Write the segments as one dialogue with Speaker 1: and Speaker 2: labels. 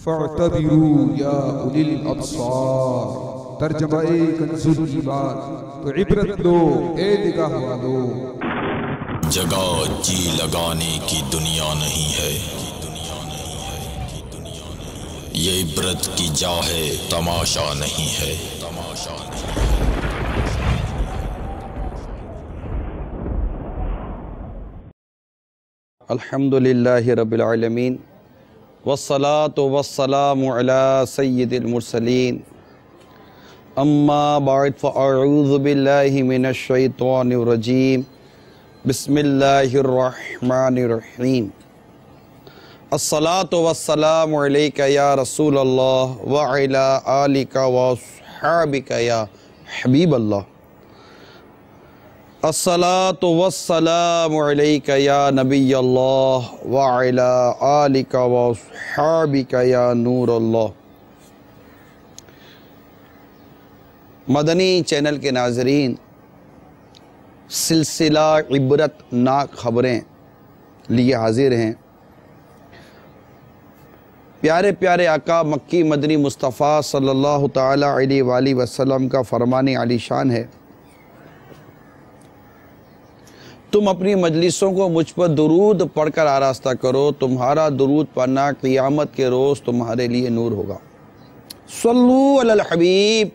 Speaker 1: فاعتبروا یا اولی الابصار، ترجمہ کنز الایمان، تو عبرت لو اے نگاہ والو۔
Speaker 2: جگہ جی لگانے کی دنیا نہیں ہے، یہ عبرت کی جا ہے، تماشا نہیں ہے۔
Speaker 3: الحمدللہ رب العالمین، والصلاة والسلام علی سید المرسلین، اما بعد فاعوذ باللہ من الشیطان الرجیم، بسم اللہ الرحمن الرحیم۔ الصلاة والسلام علیک یا رسول اللہ وعلی آلک واصحابک یا حبیب اللہ۔ الصلاة والسلام علیک یا نبی اللہ وعلی آلک واصحابک یا نور اللہ۔ مدنی چینل کے ناظرین، سلسلہ عبرت ناک خبریں لیے حاضر ہیں۔ پیارے پیارے آقا مکی مدنی مصطفیٰ صلی اللہ تعالی علیہ وآلہ وسلم کا فرمان عالی شان ہے، تم اپنی مجلسوں کو مجھ پر درود پڑھ کر آراستہ کرو، تمہارا درود پڑھنا قیامت کے روز تمہارے لیے نور ہوگا۔ صلو علی الحبیب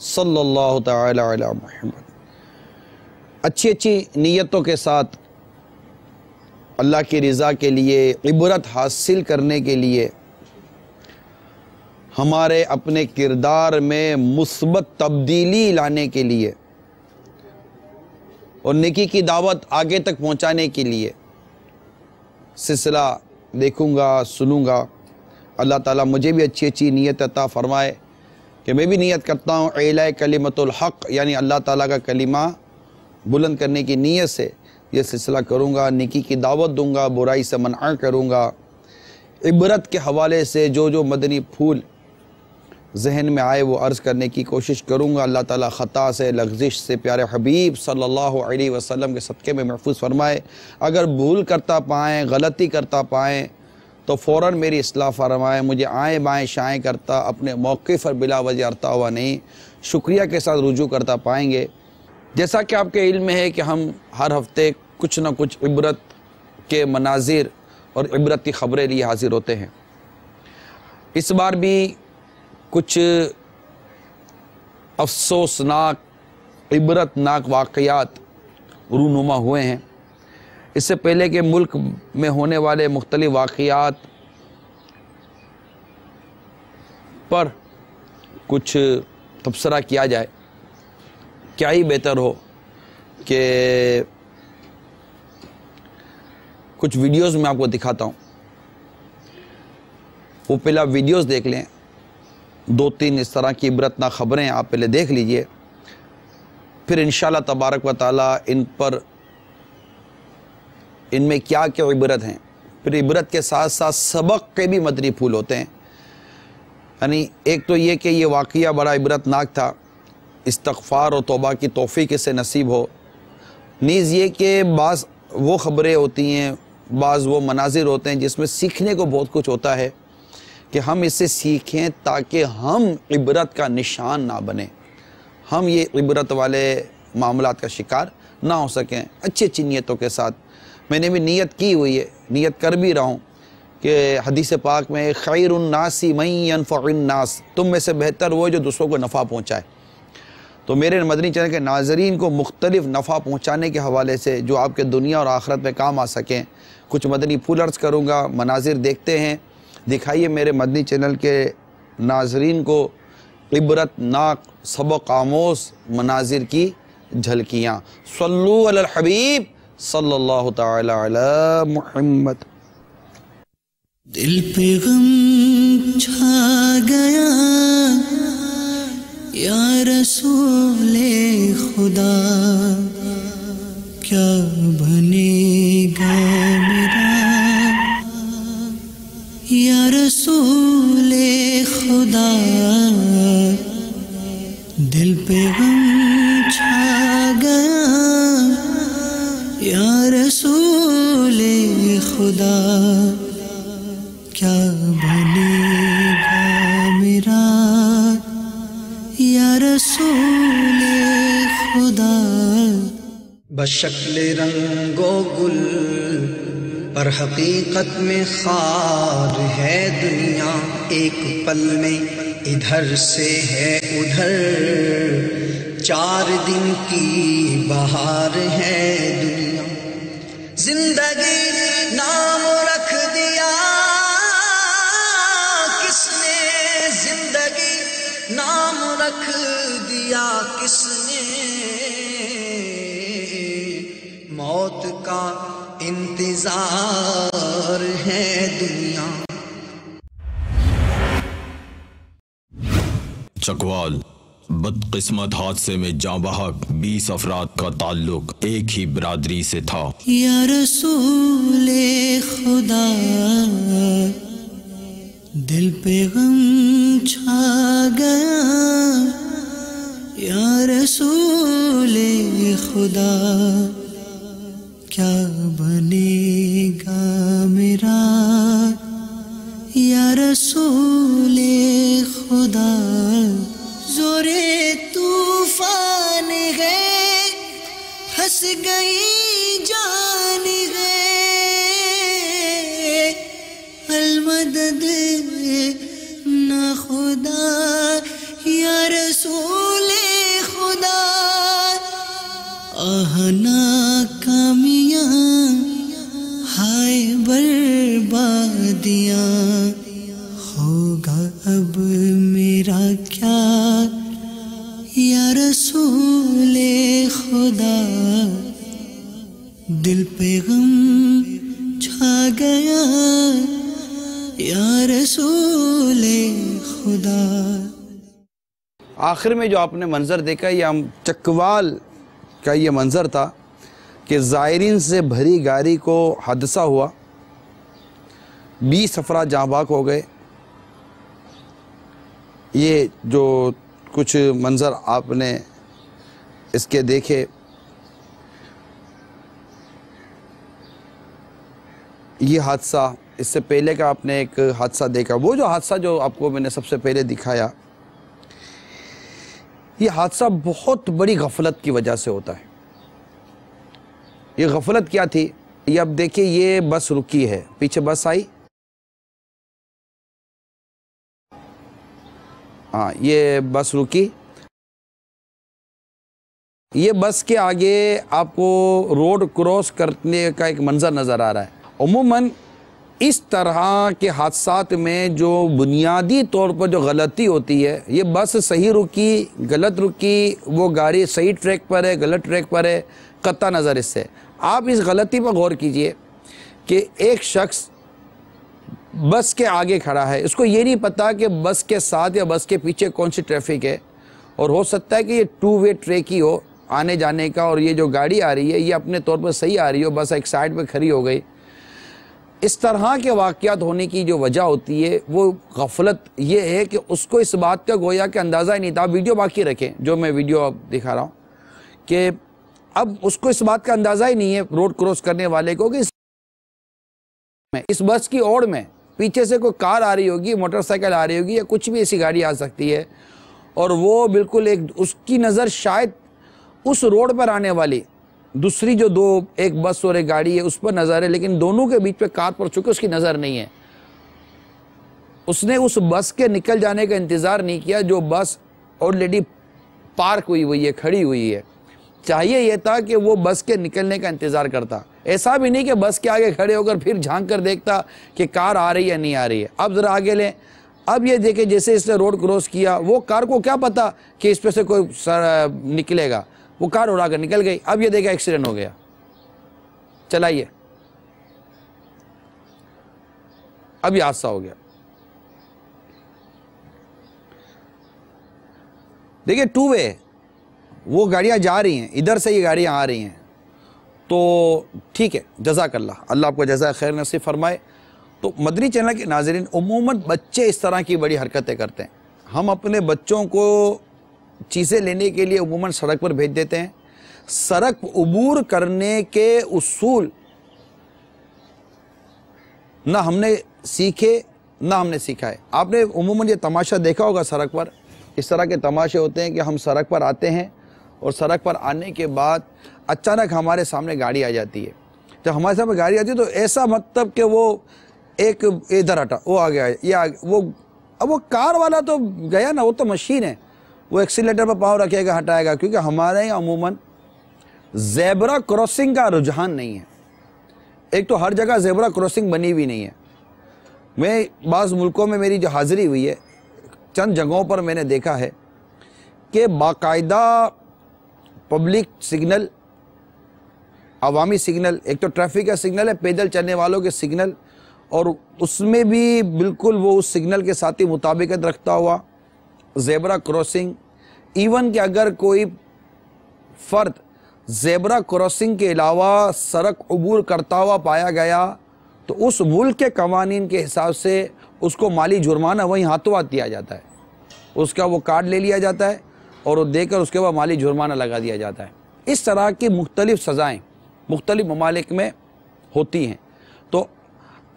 Speaker 3: صلی اللہ تعالی علی محمد۔ اچھی اچھی نیتوں کے ساتھ اللہ کی رضا کے لیے، عبرت حاصل کرنے کے لیے، ہمارے اپنے کردار میں مثبت تبدیلی لانے کے لیے اور نیکی کی دعوت آگے تک پہنچانے کے لیے سلسلہ دیکھوں گا، سنوں گا۔ اللہ تعالیٰ مجھے بھی اچھی اچھی نیت عطا فرمائے کہ میں بھی نیت کرتا ہوں اعلاء کلمۃ الحق، یعنی اللہ تعالیٰ کا کلمہ بلند کرنے کی نیت سے یہ سلسلہ کروں گا، نیکی کی دعوت دوں گا، برائی سے منع کروں گا۔ عبرت کے حوالے سے جو مدنی پھول ذہن میں آئے وہ عرض کرنے کی کوشش کروں گا۔ اللہ تعالیٰ خطا سے، لغزش سے پیارے حبیب صلی اللہ علیہ وسلم کے صدقے میں محفوظ فرمائے۔ اگر بھول کرتا پائیں، غلطی کرتا پائیں تو فوراً میری اصلاح فرمائے۔ مجھے آئیں بائیں شائیں کرتا اپنے موقف پر بلا وجہ ارتا ہوا نہیں، شکریہ کے ساتھ رجوع کرتا پائیں گے۔ جیسا کہ آپ کے علم میں ہے کہ ہم ہر ہفتے کچھ نہ کچھ عبرت کے مناظر اور عبرت کی خبریں لیے حاضر ہوتے ہیں۔ اس بار بھی کچھ افسوسناک، عبرتناک واقعات رونما ہوئے ہیں۔ اس سے پہلے کہ ملک میں ہونے والے مختلف واقعات پر کچھ تبصرہ کیا جائے، کیا ہی بہتر ہو کہ کچھ ویڈیوز میں آپ کو دکھاتا ہوں۔ وہ پہلا ویڈیوز دیکھ لیں، 2-3 اس طرح کی عبرتناک خبریں آپ پہلے دیکھ لیجئے، پھر انشاءاللہ تبارک و تعالیٰ ان میں کیا کیا عبرت ہیں، پھر عبرت کے ساتھ ساتھ سبق کے بھی مدنی پھول ہوتے ہیں۔ یعنی ایک تو یہ کہ یہ واقعہ بڑا عبرتناک تھا، استغفار اور توبہ کی توفیق سے نصیب ہو۔ نیز یہ کہ بعض وہ خبریں ہوتی ہیں، بعض وہ مناظر ہوتے ہیں جس میں سیکھنے کو بہت کچھ ہوتا ہے کہ ہم اس سے سیکھیں تاکہ ہم عبرت کا نشان نہ بنیں، ہم یہ عبرت والے معاملات کا شکار نہ ہو سکیں۔ اچھی اچھی نیتوں کے ساتھ میں نے بھی نیت کی ہوئی ہے، نیت کر بھی رہا ہوں کہ حدیث پاک میں خیر الناس من ينفع الناس، تم میں سے بہتر وہ جو دوسروں کو نفع پہنچائے۔ تو میرے مدنی چینل کے ناظرین کو مختلف نفع پہنچانے کے حوالے سے جو آپ کے دنیا اور آخرت میں کام آ سکیں، کچھ مدنی پھول عرض کروں گا، مناظر دیکھتے ہیں۔ دکھائیے میرے مدنی چینل کے ناظرین کو عبرتناک، سبق آموز مناظر کی جھلکیاں۔ صلو علی الحبیب صلی اللہ تعالی علی محمد۔
Speaker 4: دل پہ غم چھا گیا یا رسول خدا، کیا بنے گا میرا یا رسول خدا۔ دل پہ غم چھا گیا یا رسول خدا، کیا بنے
Speaker 5: بشکل رنگ و گل پر حقیقت میں خار ہے دنیا، ایک پل میں ادھر سے ہے ادھر، 4 دن کی بہار ہے دنیا۔ زندگی نام رکھ دیا کس نے، زندگی نام رکھ دیا کس نے، موت کا انتظار ہے دنیا۔
Speaker 2: چکوال بدقسمت حادثے میں جاں بحق 20 افراد کا تعلق ایک ہی برادری سے تھا۔
Speaker 4: یا رسول خدا دل پہ غم چھا گیا، یا رسول خدا کیا بنے گا میرا، یا رسول خدا زورے طوفان گئے، ہنس گئی جان گئے، المدد نہ خدا، یا رسول خدا آہ ناکامیاں ہائے بربادیاں، ہوگا اب میرا کیا، یا رسول خدا دل پہ غم چھا گیا، یا رسول خدا۔
Speaker 3: آخر میں جو آپ نے منظر دیکھا یہ ہم چکوال کا یہ منظر تھا کہ زائرین سے بھری گاڑی کو حادثہ ہوا، 20 افراد جاں بحق ہو گئے۔ یہ جو کچھ منظر آپ نے اس کے دیکھے، یہ حادثہ، اس سے پہلے کا آپ نے ایک حادثہ دیکھا، وہ جو حادثہ جو آپ کو میں نے سب سے پہلے دکھایا، یہ حادثہ بہت بڑی غفلت کی وجہ سے ہوتا ہے۔ یہ غفلت کیا تھی؟ یہ اب دیکھیں، یہ بس رکی ہے، پیچھے بس آئی، ہاں یہ بس رکی، یہ بس کے آگے آپ کو روڈ کراس کرنے کا ایک منظر نظر آ رہا ہے۔ عموماً اس طرح کے حادثات میں جو بنیادی طور پر جو غلطی ہوتی ہے، یہ بس صحیح رکی، غلط رکی، وہ گاڑی صحیح ٹریک پر ہے، غلط ٹریک پر ہے، قطع نظر اس سے۔ آپ اس غلطی پر غور کیجئے کہ ایک شخص بس کے آگے کھڑا ہے، اس کو یہ نہیں پتا کہ بس کے ساتھ یا بس کے پیچھے کون سی ٹریفک ہے، اور ہو سکتا ہے کہ یہ 2 وے ٹریک ہی ہو آنے جانے کا، اور یہ جو گاڑی آ رہی ہے یہ اپنے طور پر صحیح آ رہی ہو، بس ایک سائڈ پہ کھڑی ہو گئی۔ اس طرح کے واقعات ہونے کی جو وجہ ہوتی ہے وہ غفلت یہ ہے کہ اس کو اس بات کا گویا کہ اندازہ ہی نہیں تھا۔ ویڈیو باقی رکھیں، جو میں ویڈیو اب دکھا رہا ہوں، کہ اب اس کو اس بات کا اندازہ ہی نہیں ہے روڈ کراس کرنے والے کو کہ اس بس کی اوڑ میں پیچھے سے کوئی کار آ رہی ہوگی، موٹر سائیکل آ رہی ہوگی، یا کچھ بھی ایسی گاڑی آ سکتی ہے، اور وہ بالکل اس کی نظر شاید اس روڈ پر آنے والی دوسری جو ایک بس اور ایک گاڑی ہے اس پر نظر ہے، لیکن دونوں کے بیچ پہ کار پڑ چکے، اس کی نظر نہیں ہے۔ اس نے اس بس کے نکل جانے کا انتظار نہیں کیا جو بس آلریڈی پارک ہوئی ہے، کھڑی ہوئی ہے۔ چاہیے یہ تھا کہ وہ بس کے نکلنے کا انتظار کرتا، ایسا بھی نہیں کہ بس کے آگے کھڑے ہو کر پھر جھانک کر دیکھتا کہ کار آ رہی ہے نہیں آ رہی ہے۔ اب ذرا آگے لیں، اب یہ دیکھیں جیسے اس نے روڈ کراس کیا، وہ کار کو کیا پتا کہ اس پہ سے کوئی نکلے گا، وہ کار اڑا کر نکل گئی۔ اب یہ دیکھیں ایکسیڈنٹ ہو گیا۔ چلائیے، اب یہ حادثہ ہو گیا۔ دیکھیں 2 وے، وہ گاڑیاں جا رہی ہیں، ادھر سے یہ گاڑیاں آ رہی ہیں، تو ٹھیک ہے، جزاک اللہ، اللہ آپ کو جزائے خیر نصیب فرمائے۔ تو مدنی چینل کے ناظرین، عموماً بچے اس طرح کی بڑی حرکتیں کرتے ہیں۔ ہم اپنے بچوں کو چیزیں لینے کے لیے عموماً سڑک پر بھیج دیتے ہیں۔ سڑک عبور کرنے کے اصول نہ ہم نے سیکھے نہ ہم نے سکھائے۔ آپ نے عموماً یہ تماشا دیکھا ہوگا سڑک پر، اس طرح کے تماشے ہوتے ہیں کہ ہم سڑک پر آتے ہیں اور سڑک پر آنے کے بعد اچانک ہمارے سامنے گاڑی آ جاتی ہے. جب ہمارے سامنے گاڑی آتی ہے تو ایسا مطلب کہ وہ ایک ادھر ہٹا وہ آ گیا یا اب وہ کار والا تو گیا نا, وہ تو مشین ہے, وہ ایکسیلیٹر پر پاؤں رکھے گا ہٹائے گا, کیونکہ ہمارے یہاں عموماً زیبرا کراسنگ کا رجحان نہیں ہے. ایک تو ہر جگہ زیبرا کراسنگ بنی ہوئی نہیں ہے. میں بعض ملکوں میں میری جو حاضری ہوئی ہے چند جگہوں پر میں نے دیکھا ہے کہ باقاعدہ پبلک سگنل, عوامی سگنل, ایک تو ٹریفک کا سگنل ہے, پیدل چلنے والوں کے سگنل, اور اس میں بھی بالکل وہ اس سگنل کے ساتھ ہی مطابقت رکھتا ہوا زیبرا کراسنگ. ایون کہ اگر کوئی فرد زیبرا کراسنگ کے علاوہ سڑک عبور کرتا ہوا پایا گیا تو اس ملک کے قوانین کے حساب سے اس کو مالی جرمانہ وہیں ہاتھوں ہاتھ دیا جاتا ہے. اس کا وہ کارڈ لے لیا جاتا ہے اور وہ دے کر اس کے بعد مالی جرمانہ لگا دیا جاتا ہے. اس طرح کی مختلف سزائیں مختلف ممالک میں ہوتی ہیں. تو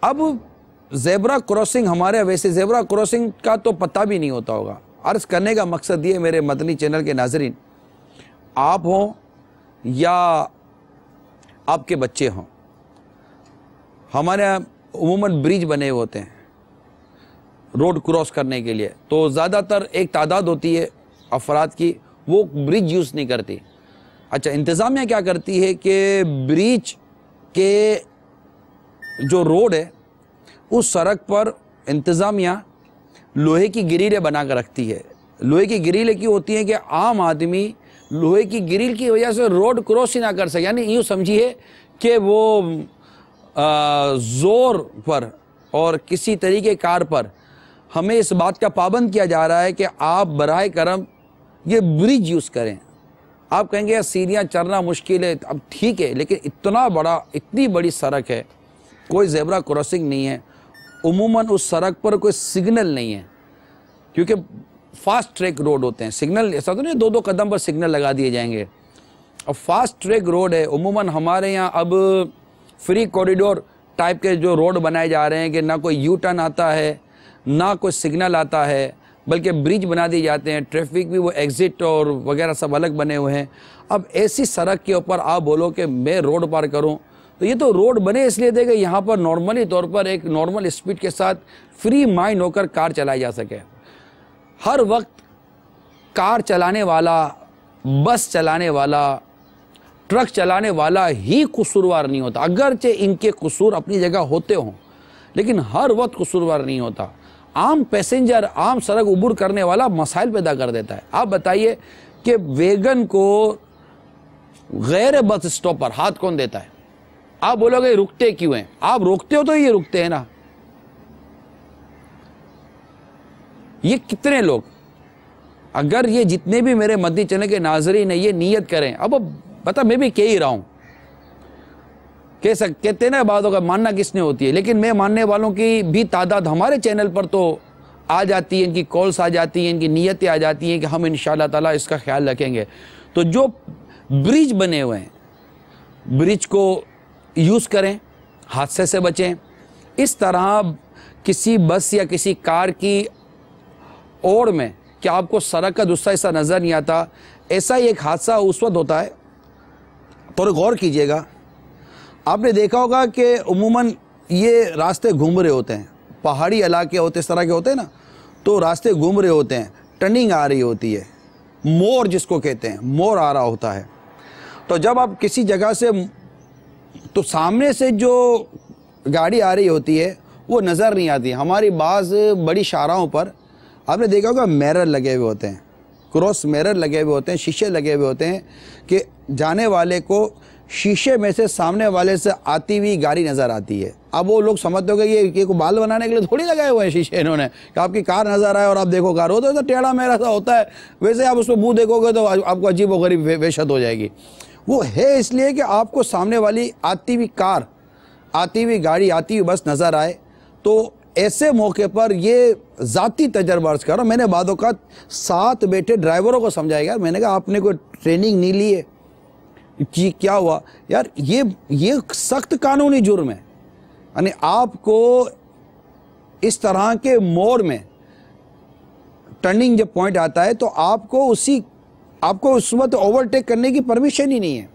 Speaker 3: اب زیبرا کراسنگ ہمارے ویسے زیبرا کراسنگ کا تو پتہ بھی نہیں ہوتا ہوگا. عرض کرنے کا مقصد یہ میرے مدنی چینل کے ناظرین, آپ ہوں یا آپ کے بچے ہوں, ہمارے یہاں عموماً برج بنے ہوئے ہوتے ہیں روڈ کراس کرنے کے لیے, تو زیادہ تر ایک تعداد ہوتی ہے افراد کی وہ برج یوز نہیں کرتی. اچھا, انتظامیہ کیا کرتی ہے کہ برج کے جو روڈ ہے اس سڑک پر انتظامیہ لوہے کی گریلیں بنا کر رکھتی ہے. لوہے کی گریلیں کیوں ہوتی ہیں کہ عام آدمی لوہے کی گریل کی وجہ سے روڈ کراس ہی نہ کر سکے. یعنی یوں سمجھیے کہ وہ زور پر اور کسی طریقے کار پر ہمیں اس بات کا پابند کیا جا رہا ہے کہ آپ براہ کرم یہ برج یوز کریں. آپ کہیں گے سیڑھیاں چڑھنا مشکل ہے, اب ٹھیک ہے, لیکن اتنی بڑی سڑک ہے, کوئی زیبرا کراسنگ نہیں ہے, عموماً اس سڑک پر کوئی سگنل نہیں ہے, کیونکہ فاسٹ ٹریک روڈ ہوتے ہیں. سگنل ایسا تو نہیں 2-2 قدم پر سگنل لگا دیے جائیں گے. اب فاسٹ ٹریک روڈ ہے. عموماً ہمارے یہاں اب فری کوریڈور ٹائپ کے جو روڈ بنائے جا رہے ہیں کہ نہ کوئی یو ٹرن آتا ہے نہ کوئی سگنل آتا ہے, بلکہ برج بنا دیے جاتے ہیں. ٹریفک بھی وہ ایگزٹ اور وغیرہ سب الگ بنے ہوئے ہیں. اب ایسی سڑک کے اوپر آپ بولو کہ میں روڈ پار کروں, تو یہ تو روڈ بنے اس لیے دے گا یہاں پر نارملی طور پر ایک نارمل اسپیڈ کے ساتھ فری مائنڈ ہو کر کار چلائی جا سکے. ہر وقت کار چلانے والا, بس چلانے والا, ٹرک چلانے والا ہی قصوروار نہیں ہوتا. اگرچہ ان کے قصور اپنی جگہ ہوتے ہوں لیکن ہر وقت قصوروار نہیں ہوتا. عام پیسنجر, عام سڑک عبور کرنے والا مسائل پیدا کر دیتا ہے. آپ بتائیے کہ ویگن کو غیر بس اسٹاپ پر ہاتھ کون دیتا ہے؟ آپ بولو گے رکتے کیوں ہیں؟ آپ روکتے ہو تو یہ رکتے ہیں نا. یہ کتنے لوگ, اگر یہ جتنے بھی میرے مدنی چینل کے ناظرین ہیں یہ نیت کریں, اب بتا میں بھی کہہ ہی رہا ہوں, کہتے ہیں نا باتوں کا ماننا کس نے ہوتی ہے, لیکن میں ماننے والوں کی بھی تعداد ہمارے چینل پر تو آ جاتی ہے, ان کی کالز آ جاتی ہیں, ان کی نیتیں آ جاتی ہیں کہ ہم انشاءاللہ تعالیٰ اس کا خیال رکھیں گے. تو جو برج بنے ہوئے ہیں برج کو یوز کریں, حادثے سے بچیں. اس طرح کسی بس یا کسی کار کی اوڑ میں کہ آپ کو سڑک کا دوسرا حصہ نظر نہیں آتا, ایسا ہی ایک حادثہ اس وقت ہوتا ہے. تھوڑا غور کیجئے گا, آپ نے دیکھا ہوگا کہ عموماً یہ راستے گھوم رہے ہوتے ہیں, پہاڑی علاقے ہوتے اس طرح کے ہوتے ہیں نا, تو راستے گھوم رہے ہوتے ہیں, ٹرننگ آ رہی ہوتی ہے, مور جس کو کہتے ہیں, مور آ رہا ہوتا ہے. تو جب آپ کسی جگہ سے, تو سامنے سے جو گاڑی آ رہی ہوتی ہے وہ نظر نہیں آتی. ہماری بعض بڑی شاہراہوں پر آپ نے دیکھا ہوگا میرر لگے ہوئے ہوتے ہیں, کراس میرر لگے ہوئے ہوتے ہیں, شیشے لگے ہوئے ہوتے ہیں کہ جانے والے کو شیشے میں سے سامنے والے سے آتی ہوئی گاڑی نظر آتی ہے. اب وہ لوگ سمجھتے ہو کہ یہ کو بال بنانے کے لیے تھوڑی لگائے ہوئے ہیں شیشے انہوں نے کہ آپ کی کار نظر آئے اور آپ دیکھو کار ہو, تو ٹیڑھا میرا سا ہوتا ہے, ویسے آپ اس کو منہ دیکھو گے تو آپ کو عجیب و غریب وحشت ہو جائے گی. وہ ہے اس لیے کہ آپ کو سامنے والی آتی ہوئی کار, آتی ہوئی گاڑی, آتی ہوئی بس نظر آئے. تو ایسے موقع پر یہ ذاتی تجربہ عرض کر رہا ہوں, میں نے بعد اوقات ساتھ بیٹھے ڈرائیوروں کو سمجھایا گیا, میں نے کہا آپ نے کوئی ٹریننگ نہیں لی ہے, کیا ہوا یار, یہ سخت قانونی جرم ہے. یعنی آپ کو اس طرح کے موڑ میں ٹرننگ جب پوائنٹ آتا ہے تو آپ کو اسی آپ کو اس وقت اوورٹیک کرنے کی پرمیشن ہی نہیں ہے.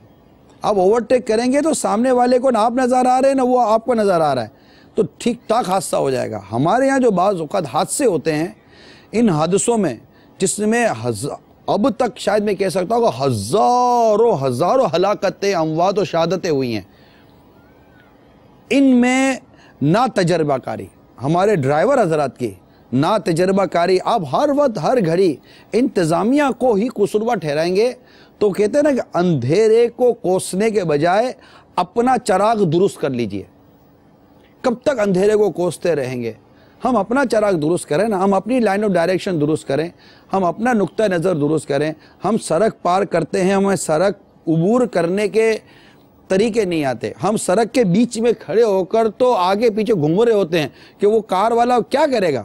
Speaker 3: آپ اوورٹیک کریں گے تو سامنے والے کو نہ آپ نظر آ رہے ہیں نہ وہ آپ کو نظر آ رہا ہے, تو ٹھیک ٹھاک حادثہ ہو جائے گا. ہمارے یہاں جو بعض اوقات حادثے ہوتے ہیں, ان حادثوں میں جس میں اب تک شاید میں کہہ سکتا ہوں کہ ہزاروں ہلاکتیں, اموات و شہادتیں ہوئی ہیں. ان میں نا تجربہ کاری, ہمارے ڈرائیور حضرات کی نا تجربہ کاری. آپ ہر وقت ہر گھڑی انتظامیہ کو ہی قصوروار ٹھہرائیں گے تو کہتے ہیں نا کہ اندھیرے کو کوسنے کے بجائے اپنا چراغ درست کر لیجئے. کب تک اندھیرے کو کوستے رہیں گے؟ ہم اپنا چراغ درست کریں نا, ہم اپنی لائن آف ڈائریکشن درست کریں, ہم اپنا نقطہ نظر درست کریں. ہم سڑک پار کرتے ہیں, ہمیں سڑک عبور کرنے کے طریقے نہیں آتے. ہم سڑک کے بیچ میں کھڑے ہو کر تو آگے پیچھے گھوم رہے ہوتے ہیں کہ وہ کار والا کیا کرے گا.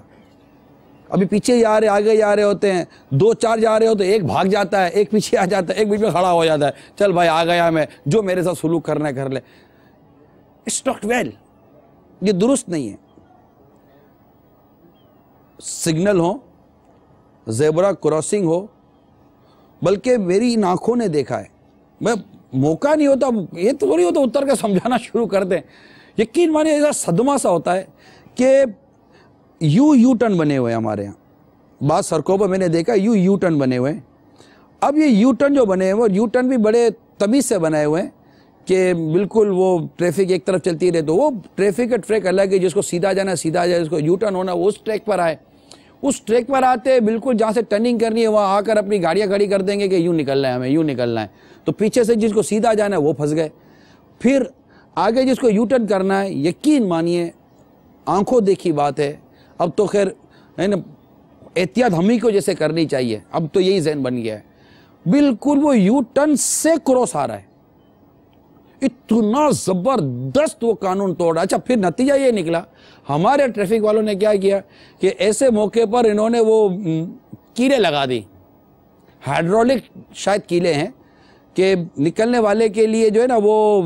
Speaker 3: ابھی پیچھے جا رہے, آگے جا رہے ہوتے ہیں, 2-4 جا رہے ہوتے ہیں, ایک بھاگ جاتا ہے, ایک پیچھے آ جاتا ہے, ایک بیچ میں کھڑا ہو جاتا ہے, چل بھائی آ گیا میں, جو میرے ساتھ سلوک کرنا ہے کر لے. اٹس ناٹ ویل, یہ درست نہیں ہے. سگنل ہو, زیبرا کراسنگ ہو, بلکہ میری ان آنکھوں نے دیکھا ہے, میں موقع نہیں ہوتا, یہ تو نہیں ہوتا اتر کے سمجھانا شروع کر دیں. یقین مانے ایسا صدمہ سا ہوتا ہے کہ یو ٹرن بنے ہوئے ہیں ہمارے یہاں. بعض سڑکوں پر میں نے دیکھا یو ٹرن بنے ہوئے ہیں. اب یہ یو ٹرن جو بنے ہوئے, یو ٹرن بھی بڑے تمیز سے بنائے ہوئے ہیں کہ بالکل وہ ٹریفک ایک طرف چلتی رہے, تو وہ ٹریفک کا ٹریک الگ ہے, جس کو سیدھا جانا ہے سیدھا جائے, جس کو یو ٹرن ہونا وہ اس ٹریک پر آئے. اس ٹریک پر آتے بالکل جہاں سے ٹرننگ کرنی ہے وہاں آ کر اپنی گاڑیاں کھڑی کر دیں گے کہ یوں نکلنا ہے, ہمیں یوں نکلنا ہے. تو پیچھے سے جس کو سیدھا جانا ہے وہ پھنس گئے. پھر آگے جس کو یو ٹرن کرنا ہے, یقین مانیے آنکھوں دیکھی بات ہے. اب تو خیر ہے نا, احتیاط ہم ہی کو جیسے کرنی چاہیے, اب تو یہی ذہن بن گیا ہے. بالکل وہ یو ٹرن سے کراس آ رہا ہے, اتنا زبردست وہ قانون توڑا. اچھا پھر نتیجہ یہ نکلا, ہمارے ٹریفک والوں نے کیا کیا کہ ایسے موقع پر انہوں نے وہ کیلیں لگا دی, ہائیڈرولک شاید کیلیں ہیں کہ نکلنے والے کے لیے جو ہے نا وہ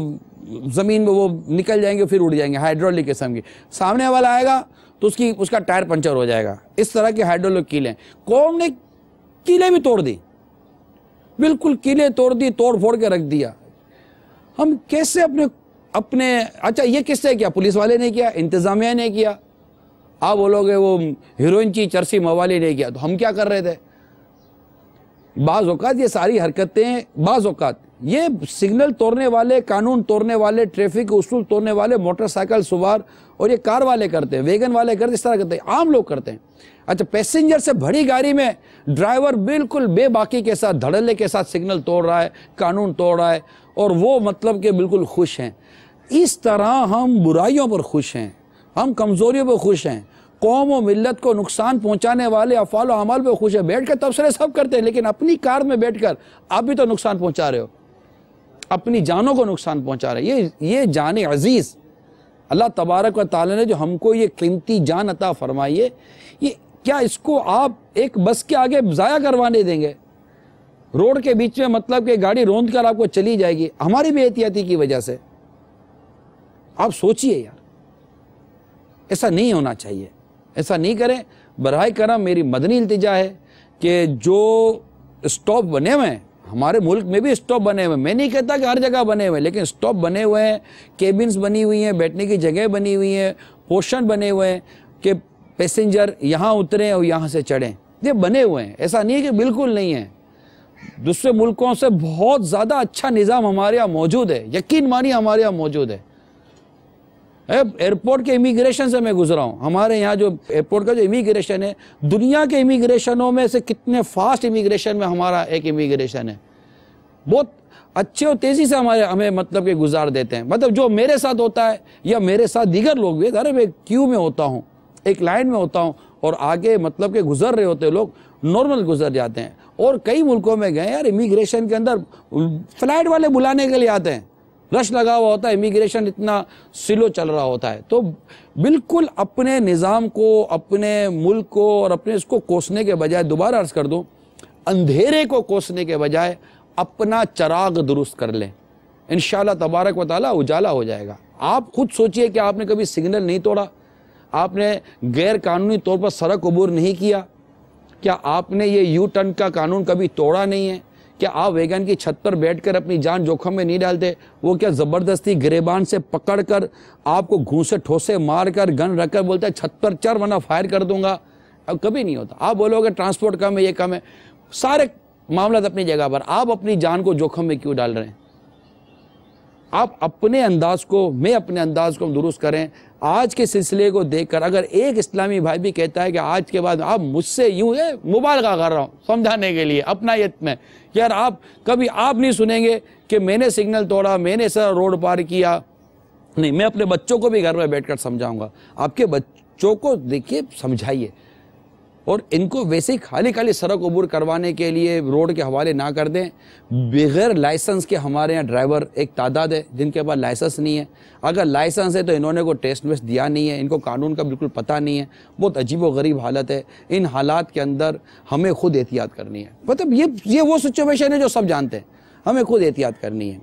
Speaker 3: زمین میں وہ نکل جائیں گے پھر اڑ جائیں گے, ہائیڈرولک قسم کی. سامنے والا آئے گا تو اس کا ٹائر پنچر ہو جائے گا. اس طرح کے ہائیڈرولک کیلیں, قوم نے کیلیں بھی توڑ دی, بالکل کیلیں توڑ دی, توڑ پھوڑ کے رکھ دیا. ہم کیسے اپنے اچھا یہ کس نے کیا؟ پولیس والے نے کیا, انتظامیہ نے کیا. آپ بولوگے وہ ہیروئن کی چرسی موالی نے کیا, تو ہم کیا کر رہے تھے؟ بعض اوقات یہ ساری حرکتیں, بعض اوقات یہ سگنل توڑنے والے, قانون توڑنے والے, ٹریفک اصول توڑنے والے موٹر سائیکل سوار اور یہ کار والے کرتے ہیں, ویگن والے کرتے ہیں, اس طرح کرتے ہیں, عام لوگ کرتے ہیں. اچھا پیسنجر سے بڑی گاڑی میں ڈرائیور بالکل بے باکی کے ساتھ, دھڑلے کے ساتھ سگنل توڑ رہا ہے, قانون توڑ رہا ہے, اور وہ مطلب کہ بالکل خوش ہیں. اس طرح ہم برائیوں پر خوش ہیں, ہم کمزوریوں پر خوش ہیں, قوم و ملت کو نقصان پہنچانے والے افعال و اعمال پہ خوش ہیں. بیٹھ کر تبصرے سب کرتے ہیں, لیکن اپنی کار میں بیٹھ کر آپ بھی تو نقصان پہنچا رہے ہو, اپنی جانوں کو نقصان پہنچا رہے ہیں. یہ جان عزیز اللہ تبارک و تعالی نے جو ہم کو یہ قیمتی جان عطا فرمائی ہے, یہ کیا اس کو آپ ایک بس کے آگے ضائع کروانے دیں گے؟ روڈ کے بیچ میں مطلب کہ گاڑی روند کر آپ کو چلی جائے گی ہماری بے احتیاطی کی وجہ سے. آپ سوچئے یار, ایسا نہیں ہونا چاہیے, ایسا نہیں کریں. براہ کرم میری مدنی التجا ہے کہ جو اسٹاپ بنے ہوئے ہیں, ہمارے ملک میں بھی اسٹاپ بنے ہوئے ہیں, میں نہیں کہتا کہ ہر جگہ بنے ہوئے ہیں, لیکن اسٹاپ بنے ہوئے ہیں, کیبنز بنی ہوئی ہیں, بیٹھنے کی جگہ بنی ہوئی ہیں, پورشن بنے ہوئے ہیں کہ پیسنجر یہاں اتریں اور یہاں سے چڑھیں, یہ بنے ہوئے ہیں. ایسا نہیں ہے کہ بالکل نہیں ہے, دوسرے ملکوں سے بہت زیادہ اچھا نظام ہمارے یہاں موجود ہے, یقین مانی ہمارے یہاں موجود ہے. ایئرپورٹ کے امیگریشن سے میں گزرا ہوں, ہمارے یہاں جو ایئرپورٹ کا جو امیگریشن ہے, دنیا کے امیگریشنوں میں سے کتنے فاسٹ امیگریشن میں ہمارا ایک امیگریشن ہے. بہت اچھے اور تیزی سے ہمیں مطلب کہ گزار دیتے ہیں. مطلب جو میرے ساتھ ہوتا ہے یا میرے ساتھ دیگر لوگ بھی, ارے میں کیو میں ہوتا ہوں, ایک لائن میں ہوتا ہوں, اور آگے مطلب کہ گزر رہے ہوتے لوگ نارمل گزر جاتے ہیں. اور کئی ملکوں میں گئے یار, امیگریشن کے اندر فلائٹ والے بلانے کے لیے آتے ہیں, رش لگا ہوا ہوتا ہے, امیگریشن اتنا سلو چل رہا ہوتا ہے. تو بالکل اپنے نظام کو, اپنے ملک کو اور اپنے اس کو کوسنے کے بجائے, دوبارہ عرض کر دوں, اندھیرے کو کوسنے کے بجائے اپنا چراغ درست کر لیں, انشاءاللہ تبارک و تعالی اجالا ہو جائے گا. آپ خود سوچئے کہ آپ نے کبھی سگنل نہیں توڑا, آپ نے غیر قانونی طور پر سڑک عبور نہیں کیا, کیا آپ نے یہ یو ٹرن کا قانون کبھی توڑا نہیں ہے, کہ آپ ویگن کی چھت پر بیٹھ کر اپنی جان جوکھم میں نہیں ڈالتے؟ وہ کیا زبردستی گریبان سے پکڑ کر آپ کو گھونسے ٹھوسے مار کر گن رکھ کر بولتا ہے چھت پر چڑھ ورنہ فائر کر دوں گا؟ اب کبھی نہیں ہوتا. آپ بولو گے ٹرانسپورٹ کم ہے، یہ کم ہے، سارے معاملات اپنی جگہ پر. آپ اپنی جان کو جوکھم میں کیوں ڈال رہے ہیں؟ آپ اپنے انداز کو، میں اپنے انداز کو درست کریں. آج کے سلسلے کو دیکھ کر اگر ایک اسلامی بھائی بھی کہتا ہے کہ آج کے بعد آپ مجھ سے یوں ہے، مبالغہ کر رہا ہوں سمجھانے کے لیے اپنائیت میں، یار آپ کبھی آپ نہیں سنیں گے کہ میں نے سگنل توڑا، میں نے سر روڈ پار کیا. نہیں، میں اپنے بچوں کو بھی گھر میں بیٹھ کر سمجھاؤں گا. آپ کے بچوں کو دیکھیے، سمجھائیے، اور ان کو ویسے ہی خالی سڑک عبور کروانے کے لیے روڈ کے حوالے نہ کر دیں. بغیر لائسنس کے ہمارے یہاں ڈرائیور ایک تعداد ہے جن کے پاس لائسنس نہیں ہے. اگر لائسنس ہے تو انہوں نے کوئی ٹیسٹ ویسٹ دیا نہیں ہے، ان کو قانون کا بالکل پتہ نہیں ہے. بہت عجیب و غریب حالت ہے. ان حالات کے اندر ہمیں خود احتیاط کرنی ہے. مطلب یہ وہ سچویشن ہے جو سب جانتے ہیں، ہمیں خود احتیاط کرنی ہے.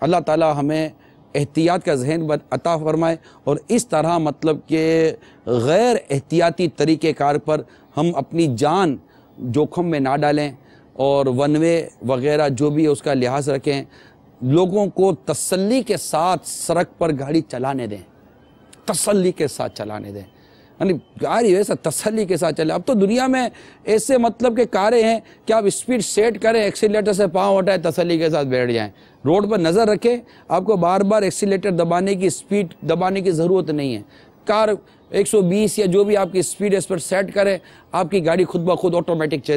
Speaker 3: اللہ تعالی ہمیں احتیاط کا ذہن عطا فرمائے، اور اس طرح مطلب کہ غیر احتیاطی طریقہ کار پر ہم اپنی جان جوکھم میں نہ ڈالیں، اور ون وے وغیرہ جو بھی ہے اس کا لحاظ رکھیں. لوگوں کو تسلی کے ساتھ سڑک پر گاڑی چلانے دیں، تسلی کے ساتھ چلانے دیں. یعنی گاڑی ویسا تسلی کے ساتھ چلے. اب تو دنیا میں ایسے مطلب کہ کاریں ہیں کہ آپ اسپیڈ سیٹ کریں، ایکسیلیٹر سے پاؤں اٹھائیں، تسلی کے ساتھ بیٹھ جائیں. روڈ پر نظر رکھیں، آپ کو بار بار ایکسیلیٹر دبانے کی، اسپیڈ دبانے کی ضرورت نہیں ہے. کار 120 یا جو بھی آپ کی اسپیڈ ہے اس پر سیٹ کریں، آپ کی گاڑی خود بخود آٹومیٹک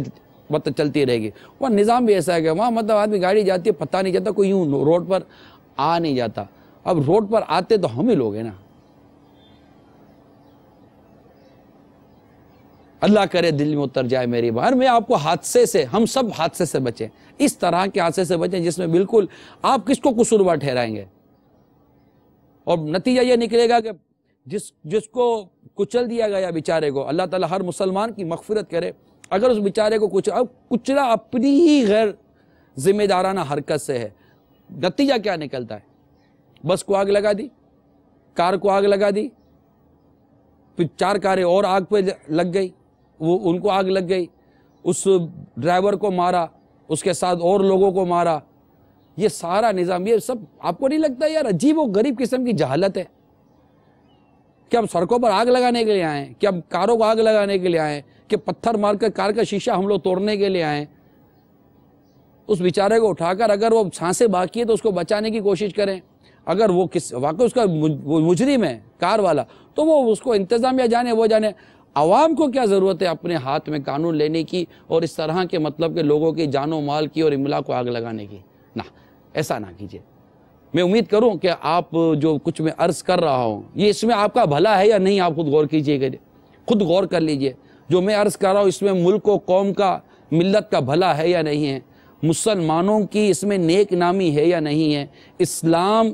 Speaker 3: مطلب چلتی رہے گی. وہ نظام بھی ایسا ہے کہ وہاں مطلب آدمی گاڑی جاتی ہے پتہ نہیں چلتا، کوئی یوں روڈ پر آ نہیں جاتا. اب روڈ پر آتے تو ہم ہی لوگ ہیں نا. اللہ کرے دل میں اتر جائے میری بات. میں آپ کو حادثے سے، ہم سب حادثے سے بچیں، اس طرح کے حادثے سے بچیں جس میں بالکل آپ کس کو قصوروار ٹھہرائیں گے، اور نتیجہ یہ نکلے گا کہ جس کو کچل دیا گیا بیچارے کو، اللہ تعالیٰ ہر مسلمان کی مغفرت کرے. اگر اس بیچارے کو کچلا اپنی ہی غیر ذمہ دارانہ حرکت سے ہے، نتیجہ کیا نکلتا ہے؟ بس کو آگ لگا دی، کار کو آگ لگا دی، پھر 4 کاریں اور آگ پہ لگ گئی، وہ ان کو آگ لگ گئی، اس ڈرائیور کو مارا، اس کے ساتھ اور لوگوں کو مارا. یہ سارا نظام، یہ سب آپ کو نہیں لگتا یار عجیب و غریب قسم کی جہالت ہے؟ کہ ہم سڑکوں پر آگ لگانے کے لیے آئے ہیں، کہ ہم کاروں کو آگ لگانے کے لیے آئے ہیں، کہ پتھر مار کر کار کا شیشہ ہم لوگ توڑنے کے لیے آئے ہیں؟ اس بیچارے کو اٹھا کر اگر وہ سانسیں باقی ہے تو اس کو بچانے کی کوشش کریں. اگر وہ واقعی اس کا مجرم ہے کار والا تو وہ اس کو انتظامیہ جانے، وہ جانے. عوام کو کیا ضرورت ہے اپنے ہاتھ میں قانون لینے کی اور اس طرح کے مطلب کہ لوگوں کی جان و مال کی اور املاک کو آگ لگانے کی؟ نہ، ایسا نہ کیجیے. میں امید کروں کہ آپ جو کچھ میں عرض کر رہا ہوں یہ اس میں آپ کا بھلا ہے یا نہیں، آپ خود غور کیجیے گا، خود غور کر لیجئے. جو میں عرض کر رہا ہوں اس میں ملک و قوم کا، ملت کا بھلا ہے یا نہیں ہے، مسلمانوں کی اس میں نیک نامی ہے یا نہیں ہے، اسلام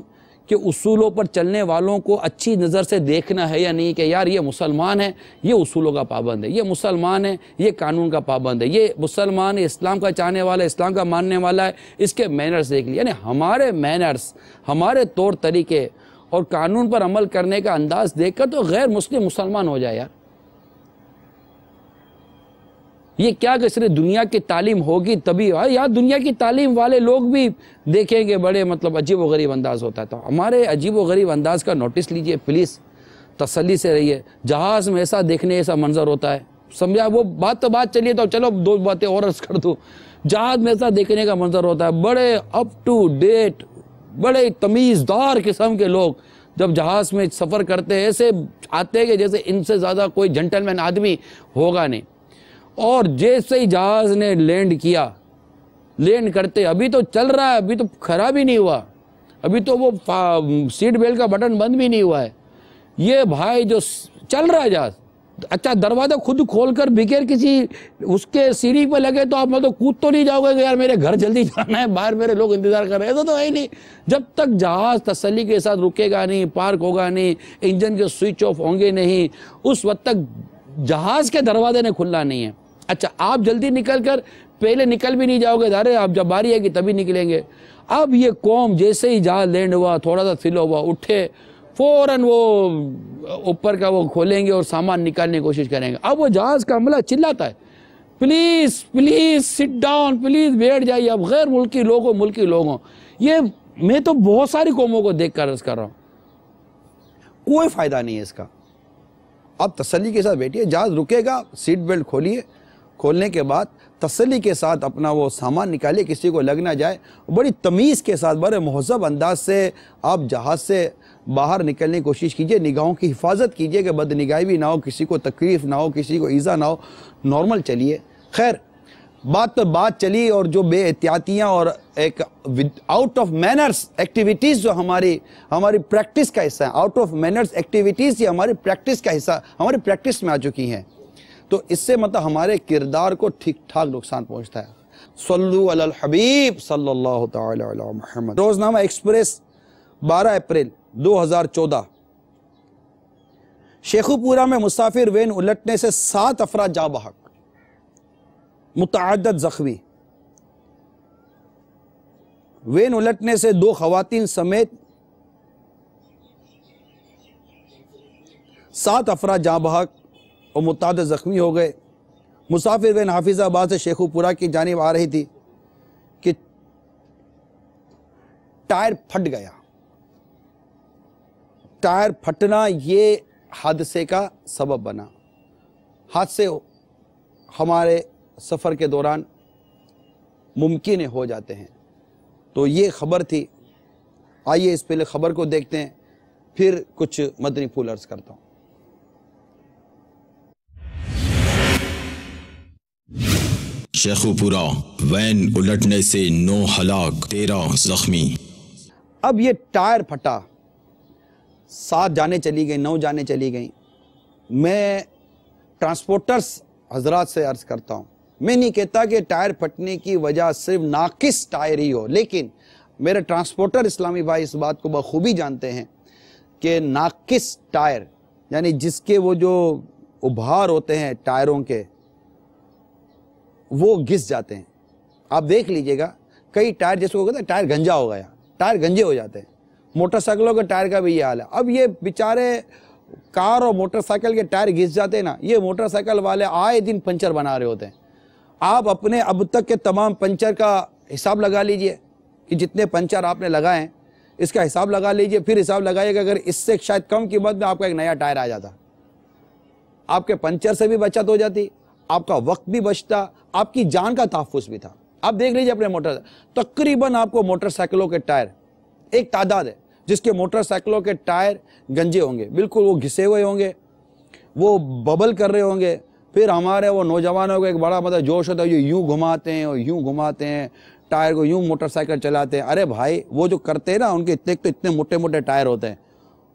Speaker 3: کے اصولوں پر چلنے والوں کو اچھی نظر سے دیکھنا ہے یا نہیں کہ یار یہ مسلمان ہے، یہ اصولوں کا پابند ہے، یہ مسلمان ہے، یہ قانون کا پابند ہے، یہ مسلمان ہے، اسلام کا چاہنے والا ہے، اسلام کا ماننے والا ہے، اس کے مینرز دیکھ لیے. یعنی ہمارے مینرز، ہمارے طور طریقے اور قانون پر عمل کرنے کا انداز دیکھ کر تو غیر مسلم مسلمان ہو جائے. یار یہ کیا کہ صرف دنیا کی تعلیم ہوگی تبھی، یار دنیا کی تعلیم والے لوگ بھی دیکھیں گے بڑے مطلب عجیب و غریب انداز ہوتا ہے. تو ہمارے عجیب و غریب انداز کا نوٹس لیجئے پلیز، تسلی سے رہیے. جہاز میں ایسا دیکھنے ایسا منظر ہوتا ہے، سمجھا؟ وہ بات تو بات چلیے، تو چلو 2 باتیں اور عرض کر دوں. جہاز میں ایسا دیکھنے کا منظر ہوتا ہے، بڑے اپ ٹو ڈیٹ، بڑے تمیزدار قسم کے لوگ جب جہاز میں سفر کرتے ہیں ایسے آتے ہیں کہ جیسے ان سے زیادہ کوئی جنٹلمین آدمی ہوگا نہیں. اور جیسے ہی جہاز نے لینڈ کیا، لینڈ کرتے ابھی تو چل رہا ہے، ابھی تو خراب ہی نہیں ہوا، ابھی تو وہ سیٹ بیلٹ کا بٹن بند بھی نہیں ہوا ہے. یہ بھائی جو چل رہا ہے جہاز، اچھا دروازہ خود کھول کر بغیر کسی اس کے سیڑھی پہ لگے تو آپ مطلب کود تو نہیں جاؤ گے کہ یار میرے گھر جلدی جانا ہے، باہر میرے لوگ انتظار کر رہے ہیں؟ تو ہے ہی نہیں. جب تک جہاز تسلی کے ساتھ رکے گا نہیں، پارک ہوگا نہیں، انجن کے سوئچ آف ہوں گے نہیں، اس وقت تک جہاز کے دروازے نے کھلنا نہیں ہے. اچھا آپ جلدی نکل کر پہلے نکل بھی نہیں جاؤ گے، ارے آپ جب باری ہے کہ تبھی نکلیں گے. اب یہ قوم جیسے ہی جہاز لینڈ ہوا، تھوڑا سا فلو ہوا، اٹھے فوراً وہ اوپر کا وہ کھولیں گے اور سامان نکالنے کی کوشش کریں گے. اب وہ جہاز کا عملہ چلاتا ہے،
Speaker 6: please please sit down, please بیٹھ جائیے، اب غیر ملکی لوگوں یہ میں تو بہت ساری قوموں کو دیکھ کر عرض کر رہا ہوں،
Speaker 3: کوئی فائدہ نہیں ہے اس کا. اب تسلی کے ساتھ بیٹھیے، جہاز رکے گا، سیٹ بیلٹ کھولیے، کھولنے کے بعد تسلی کے ساتھ اپنا وہ سامان نکالیے، کسی کو لگ نہ جائے، بڑی تمیز کے ساتھ بڑے مہذب انداز سے آپ جہاز سے باہر نکلنے کی کوشش کیجئے. نگاہوں کی حفاظت کیجئے کہ بد نگاہی بھی نہ ہو، کسی کو تکلیف نہ ہو، کسی کو ایذا نہ ہو، نارمل چلیے. خیر بات تو بات چلی، اور جو بے احتیاطیاں اور ایک آؤٹ آف مینرز ایکٹیویٹیز جو ہماری پریکٹس کا حصہ ہیں، آؤٹ آف مینرز ایکٹیویٹیز یہ ہماری پریکٹس کا حصہ، ہماری پریکٹس میں آ چکی ہیں، تو اس سے مطلب ہمارے کردار کو ٹھیک ٹھاک نقصان پہنچتا ہے. صلو علی الحبیب صلی اللہ تعالی علی محمد. روزنامہ ایکسپریس 12 اپریل 2014. شیخو پورہ میں مسافر وین الٹنے سے 7 افراد جاں بحق، متعدد زخمی. وین الٹنے سے 2 خواتین سمیت 7 افراد جاں بحق اور متعدد زخمی ہو گئے. مسافر وین حافظ آباد سے شیخو پورہ کی جانب آ رہی تھی کہ ٹائر پھٹ گیا. ٹائر پھٹنا یہ حادثے کا سبب بنا. حادثے ہمارے سفر کے دوران ممکن ہو جاتے ہیں، تو یہ خبر تھی. آئیے اس پہلے خبر کو دیکھتے ہیں، پھر کچھ مدنی پھول عرض کرتا ہوں.
Speaker 2: شیخو پورہ وین الٹنے سے 9 ہلاک 13 زخمی.
Speaker 3: اب یہ ٹائر پھٹا، 7 جانیں چلی گئیں، 9 جانیں چلی گئیں. میں ٹرانسپورٹرز حضرات سے عرض کرتا ہوں، میں نہیں کہتا کہ ٹائر پھٹنے کی وجہ صرف ناقص ٹائر ہی ہو، لیکن میرے ٹرانسپورٹر اسلامی بھائی اس بات کو بخوبی جانتے ہیں کہ ناقص ٹائر یعنی جس کے وہ جو ابھار ہوتے ہیں ٹائروں کے وہ گھس جاتے ہیں. آپ دیکھ لیجئے گا کئی ٹائر جیسے وہ کہتے ہیں ٹائر گنجا ہو گیا، ٹائر گنجے ہو جاتے ہیں. موٹر سائیکلوں کے ٹائر کا بھی یہ حال ہے. اب یہ بیچارے کار اور موٹر سائیکل کے ٹائر گھس جاتے ہیں نا، یہ موٹر سائیکل والے آئے دن پنچر بنا رہے ہوتے ہیں. آپ اپنے اب تک کے تمام پنچر کا حساب لگا لیجئے کہ جتنے پنچر آپ نے لگائے ہیں اس کا حساب لگا لیجئے، پھر حساب لگائیے کہ اگر اس سے شاید کم قیمت میں آپ کا ایک نیا ٹائر آ جاتا، آپ کے پنچر سے بھی بچت ہو جاتی، آپ کا وقت بھی بچتا، آپ کی جان کا تحفظ بھی تھا. آپ دیکھ لیجئے اپنے موٹر تقریباً آپ کو موٹر سائیکلوں کے ٹائر ایک تعداد ہے جس کے موٹر سائیکلوں کے ٹائر گنجے ہوں گے، بالکل وہ گھسے ہوئے ہوں گے، وہ ببل کر رہے ہوں گے. پھر ہمارے وہ نوجوانوں کو ایک بڑا مطلب جوش ہوتا ہے، یہ یوں گھماتے ہیں اور یوں گھماتے ہیں ٹائر کو، یوں موٹر سائیکل چلاتے ہیں. ارے بھائی وہ جو کرتے ہیں نا ان کے اتنے موٹے موٹے ٹائر ہوتے ہیں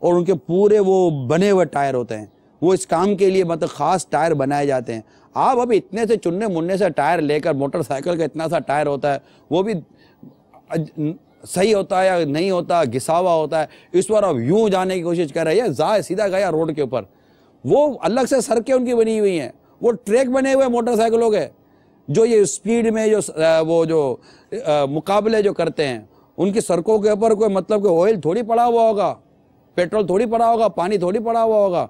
Speaker 3: اور ان کے پورے وہ بنے ہوئے ٹائر ہوتے ہیں، وہ اس کام کے لیے مطلب خاص ٹائر بنائے جاتے ہیں. آپ ابھی اتنے سے چننے مننے سے ٹائر لے کر موٹر سائیکل کا اتنا سا ٹائر ہوتا ہے، وہ بھی صحیح ہوتا ہے یا نہیں ہوتا، گھسا ہوا ہوتا ہے. اس پر اب یوں جانے کی کوشش کر رہے ہیں، سیدھا گیا روڈ کے اوپر. وہ الگ سے سڑکیں ان کی بنی ہوئی ہیں، وہ ٹریک بنے ہوئے موٹر سائیکلوں کے، جو یہ سپیڈ میں وہ جو مقابلے جو کرتے ہیں ان کی سڑکوں کے اوپر کوئی مطلب کہ آئل تھوڑی پڑا ہوا ہوگا، پیٹرول تھوڑی پڑا ہوگا، پانی تھوڑی پڑا ہوا ہوگا،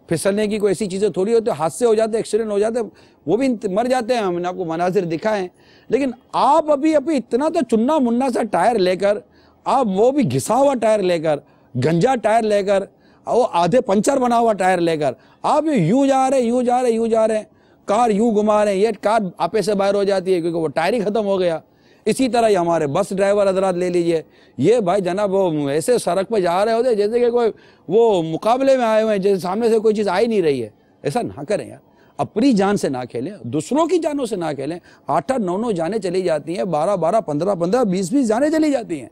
Speaker 3: پھسلنے کی کوئی ایسی چیزیں تھوڑی ہوتی ہیں. حادثے ہو جاتے ہیں، ایکسیڈنٹ ہو جاتے ہیں، وہ بھی مر جاتے ہیں. ہم نے آپ کو مناظر دکھائے ہیں. لیکن آپ ابھی اتنا تو چننا مننا سا ٹائر لے کر، آپ وہ بھی گھسا ہوا ٹائر لے کر، گنجا ٹائر لے کر، وہ آدھے پنچر بنا ہوا ٹائر لے کر آپ یوں جا رہے ہیں، کار یوں گھما رہے ہیں. یہ کار آپے سے باہر ہو جاتی ہے کیونکہ وہ ٹائر ہی ختم ہو گیا. اسی طرح یہ ہمارے بس ڈرائیور حضرات لے لیجئے، یہ بھائی جناب وہ ایسے سڑک پہ جا رہے ہوتے جیسے کہ کوئی وہ مقابلے میں آئے ہوئے ہیں، جیسے سامنے سے کوئی چیز آئی نہیں رہی ہے. ایسا نہ کریں یار، اپنی جان سے نہ کھیلیں، دوسروں کی جانوں سے نہ کھیلیں. 8 9 جانیں چلی جاتی ہیں، 12 15 20 جانیں چلی جاتی ہیں،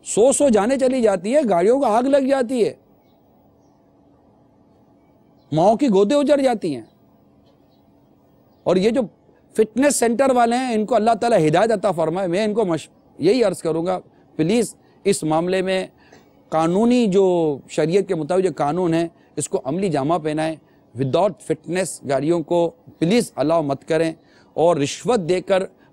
Speaker 3: 100 جانیں چلی جاتی ہیں، گاڑیوں کو آگ لگ جاتی ہے، ماؤں کی گودیں اجڑ جاتی ہیں. اور یہ جو فٹنس سینٹر والے ہیں ان کو اللہ تعالیٰ ہدایت عطا فرمائے. میں ان کو یہی عرض کروں گا، پلیز اس معاملے میں قانونی جو شریعت کے مطابق جو قانون ہے اس کو عملی جامہ پہنائیں. وداؤٹ فٹنس گاڑیوں کو پلیز الاؤ مت کریں، اور رشوت دے کر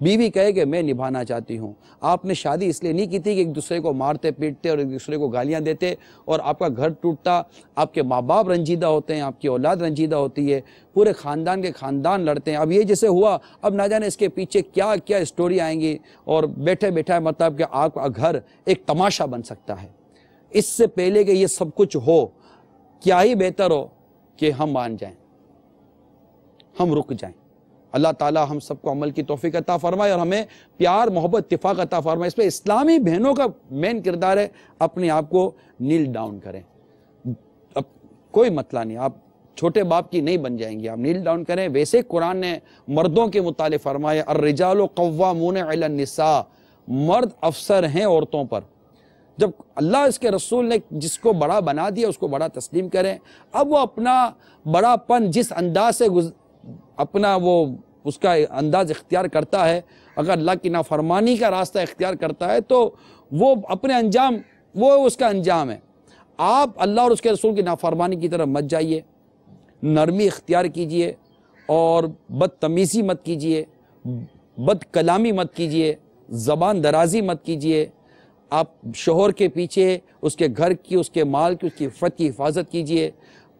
Speaker 6: بیوی کہے کہ میں نبھانا چاہتی ہوں. آپ نے شادی اس لیے نہیں کی تھی کہ ایک دوسرے کو مارتے پیٹتے اور ایک دوسرے کو گالیاں دیتے اور آپ کا گھر ٹوٹتا, آپ کے ماں باپ رنجیدہ ہوتے ہیں, آپ کی اولاد رنجیدہ ہوتی ہے, پورے خاندان کے خاندان لڑتے ہیں. اب یہ جیسے ہوا, اب نہ جانے اس کے پیچھے کیا کیا اسٹوری آئیں گی اور بیٹھے بیٹھے مطلب کہ آپ کا گھر ایک تماشا بن سکتا ہے. اس سے پہلے کہ یہ سب کچھ ہو, کیا ہی بہتر ہو کہ ہم مان جائیں, ہم رک جائیں. اللہ تعالیٰ ہم سب کو عمل کی توفیق عطا فرمائے اور ہمیں پیار محبت اتفاق عطا فرمائے. اس پہ اسلامی بہنوں کا مین کردار ہے اپنے آپ کو نیل ڈاؤن کریں. اب کوئی مسئلہ نہیں, آپ چھوٹے باپ کی نہیں بن جائیں گے, آپ نیل ڈاؤن کریں. ویسے قرآن نے مردوں کے متعلق فرمایا الرجال قوامون علی النساء, مرد افسر ہیں عورتوں پر. جب اللہ اس کے رسول نے جس کو بڑا بنا دیا اس کو بڑا تسلیم کریں. اب وہ اپنا بڑا پن جس انداز سے اپنا وہ اس کا انداز اختیار کرتا ہے, اگر اللہ کی نافرمانی کا راستہ اختیار کرتا ہے تو وہ اپنے انجام, وہ اس کا انجام ہے. آپ اللہ اور اس کے رسول کی نافرمانی کی طرف مت جائیے, نرمی اختیار کیجئے اور بدتمیزی مت کیجئے, بد کلامی مت کیجئے, زبان درازی مت کیجئے. آپ شوہر کے پیچھے اس کے گھر کی, اس کے مال کی, اس کی عفت کی حفاظت کیجئے.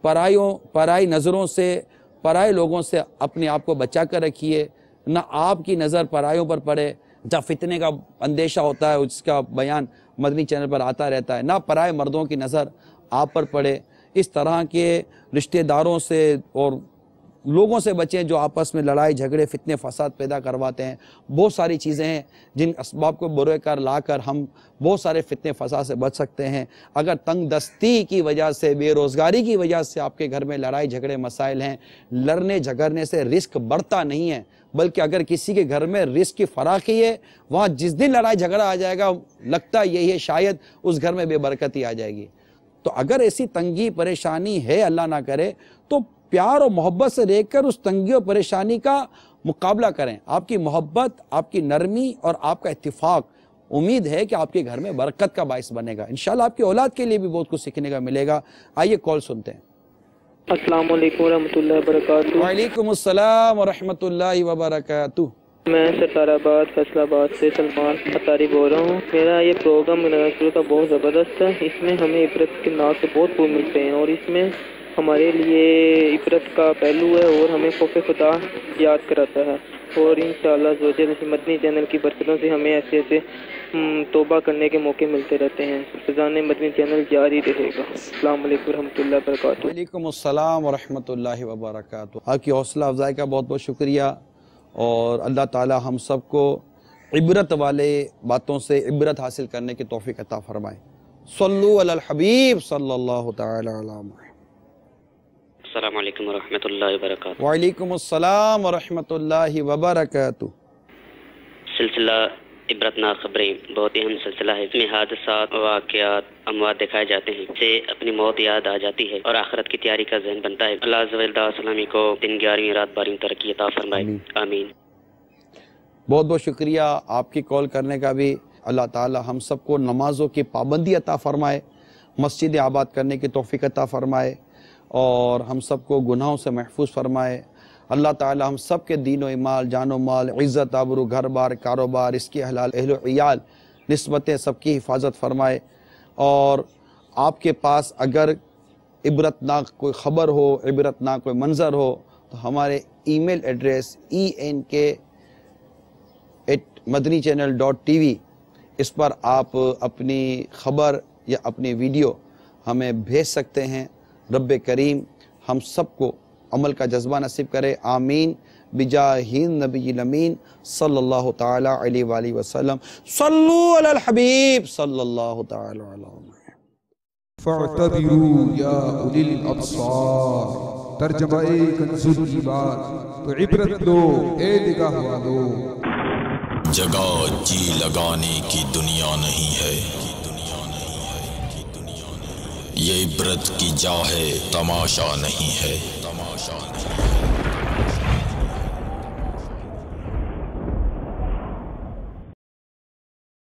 Speaker 6: پرائی نظروں سے, پرائے لوگوں سے اپنے آپ کو بچا کر رکھیے. نہ آپ کی نظر پرائیوں پر پڑے. جب فتنے کا اندیشہ ہوتا ہے اس کا بیان مدنی چینل پر آتا رہتا ہے, نہ پرائے مردوں کی نظر آپ پر پڑے. اس طرح کے رشتہ داروں سے اور لوگوں سے بچیں جو آپس میں لڑائی جھگڑے فتنے فساد پیدا کرواتے ہیں. بہت ساری چیزیں ہیں جن اسباب کو بروئے کر لا کر ہم بہت سارے فتنے فساد سے بچ سکتے ہیں. اگر تنگ دستی کی وجہ سے, بے روزگاری کی وجہ سے آپ کے گھر میں لڑائی جھگڑے مسائل ہیں, لڑنے جھگڑنے سے رزق بڑھتا نہیں ہے, بلکہ اگر کسی کے گھر میں رزق کی فراخی ہے, وہاں جس دن لڑائی جھگڑا آ جائے گا لگتا یہی ہے شاید اس گھر میں بے برکتی آ جائے گی. تو اگر ایسی تنگی پریشانی ہے, اللہ نہ کرے, تو پیار اور محبت سے رہ کر اس تنگی اور پریشانی کا مقابلہ کریں. آپ کی محبت, آپ کی نرمی اور آپ کا اتفاق امید ہے کہ آپ کے گھر میں برکت کا باعث بنے گا. انشاءاللہ آپ کی اولاد کے لیے بھی بہت کچھ سیکھنے کا ملے گا. آئیے کال سنتے ہیں.
Speaker 7: السلام علیکم ورحمۃ اللہ وبرکاتہ.
Speaker 6: وعلیکم السلام ورحمۃ اللہ وبرکاتہ.
Speaker 7: میں ستار آباد فیصل آباد سے سلمان اتاری بول رہا ہوں. میرا یہ پروگرام شروع کا بہت زبردست ہے. اس میں ہمیں عبرت کے ناز سے بہت پھول ملتے ہیں اور اس میں ہمارے لیے عبرت کا پہلو ہے اور ہمیں خوف خدا یاد کراتا ہے. اور انشاءاللہ زوجل مدنی چینل کی برکتوں سے ہمیں ایسے توبہ کرنے کے موقع ملتے رہتے ہیں. فضان مدنی چینل جاری رہے گا. السلام علیکم ورحمۃ اللہ وبرکاتہ.
Speaker 6: وعلیکم السلام ورحمۃ اللہ وبرکاتہ. آپ کی حوصلہ افزائی کا بہت بہت شکریہ اور اللہ تعالی ہم سب کو عبرت والے باتوں سے عبرت حاصل کرنے کی توفیق عطا فرمائے. صلو علی الحبیب صلی اللہ تعالی علی محمد.
Speaker 8: السلام علیکم ورحمۃ اللہ وبرکاتہ.
Speaker 6: وعلیکم السلام ورحمۃ اللہ وبرکاتہ.
Speaker 8: سلسلہ عبرتناک خبریں بہت ہی اہم سلسلہ ہے. اس میں حادثات, واقعات, اموات دکھائے جاتے ہیں. سے اپنی موت یاد آ جاتی ہے اور آخرت کی تیاری کا ذہن بنتا ہے. اللہ عز و جل سلامی کو دن 11ویں رات 12ویں ترقی عطا فرمائے. آمین.
Speaker 6: بہت بہت شکریہ آپ کی کال کرنے کا بھی. اللہ تعالی ہم سب کو نمازوں کی پابندی عطا فرمائے, مسجد آباد کرنے کی توفیق عطا فرمائے اور ہم سب کو گناہوں سے محفوظ فرمائے. اللہ تعالی ہم سب کے دین و ایمال, جان و مال, عزت آبرو, گھر بار, کاروبار, اس کی حلال, اہل و عیال, نسبتیں سب کی حفاظت فرمائے. اور آپ کے پاس اگر عبرتناک کوئی خبر ہو, عبرتناک کوئی منظر ہو تو ہمارے ای میل ایڈریس enk@madanichannel.tv اس پر آپ اپنی خبر یا اپنی ویڈیو ہمیں بھیج سکتے ہیں. رب کریم ہم سب کو عمل کا جذبہ نصیب کرے. آمین بجاہ نبی الامین صلی اللہ تعالی علیہ وآلہ وسلم. صلو علی الحبیب صلی اللہ تعالی علیہ وسلم.
Speaker 1: فاعتبروا یا اولی الابصار. ترجمہ کنز الایمان. تو عبرت لو اے نگاہ والو.
Speaker 2: جگہ جی لگانے کی دنیا نہیں ہے, یہ عبرت کی جا ہے, تماشا نہیں ہے.